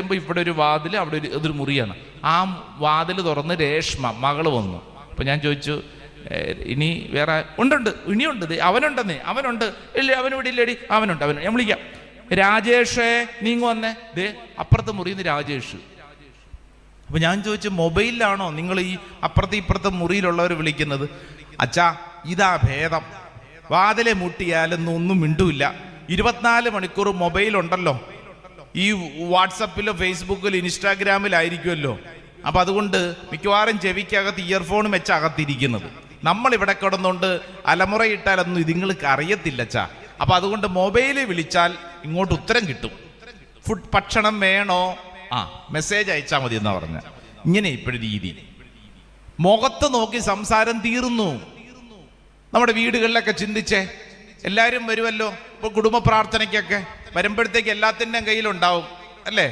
ചെല്ലുമ്പോൾ ഇവിടെ ഒരു വാതിൽ, അവിടെ ഇതൊരു മുറിയാണ്. ആ വാതിൽ തുറന്ന് രേഷ്മ മകള് വന്നു. അപ്പോൾ ഞാൻ ചോദിച്ചു, ഇനി വേറെ ഉണ്ട്? ഇനിയുണ്ട്, അവനുണ്ടെന്നേ, അവനുണ്ട്. ഇല്ല, അവനിവിടെ ഇല്ലേടി, അവനുണ്ട്. ഞാൻ വിളിക്കാം. രാജേഷേ നീങ്ങ വന്നേ, ദേ അപ്പുറത്തെ മുറിയിൽ നിന്ന് രാജേഷ്. അപ്പൊ ഞാൻ ചോദിച്ചു, മൊബൈലിലാണോ നിങ്ങൾ ഈ അപ്പുറത്തെ ഇപ്പുറത്തെ മുറിയിലുള്ളവർ വിളിക്കുന്നത്? അച്ഛാ, ഇതാ ഭേദം. വാതിലെ മുട്ടിയാലൊന്നും ഒന്നും മിണ്ടൂല്ല. 24 മണിക്കൂർ മൊബൈൽ ഉണ്ടല്ലോ, ഈ വാട്സപ്പിലോ ഫേസ്ബുക്കിലോ ഇൻസ്റ്റാഗ്രാമിലായിരിക്കുമല്ലോ. അപ്പൊ അതുകൊണ്ട് മിക്കവാറും ചെവിക്കകത്ത് ഇയർഫോണും വെച്ച് അകത്തിരിക്കുന്നത്. നമ്മളിവിടെ കിടന്നുകൊണ്ട് അലമുറയിട്ടാലൊന്നും ഇതുങ്ങൾക്ക് അറിയത്തില്ല അച്ഛാ. അപ്പൊ അതുകൊണ്ട് മൊബൈലിൽ വിളിച്ചാൽ ഇങ്ങോട്ട് ഉത്തരം കിട്ടും. ഭക്ഷണം വേണോ, മെസ്സേജ് അയച്ചാൽ മതി എന്നാ പറഞ്ഞ. ഇങ്ങനെ ഇപ്പോഴും രീതി. മുഖത്ത് നോക്കി സംസാരം തീർന്നു. നമ്മുടെ വീടുകളിലൊക്കെ ചിന്തിച്ചേ, എല്ലാവരും വരുമല്ലോ. ഇപ്പൊ കുടുംബ പ്രാർത്ഥനയ്ക്കൊക്കെ വരുമ്പോഴത്തേക്ക് എല്ലാത്തിൻ്റെയും കയ്യിലുണ്ടാവും അല്ലേ?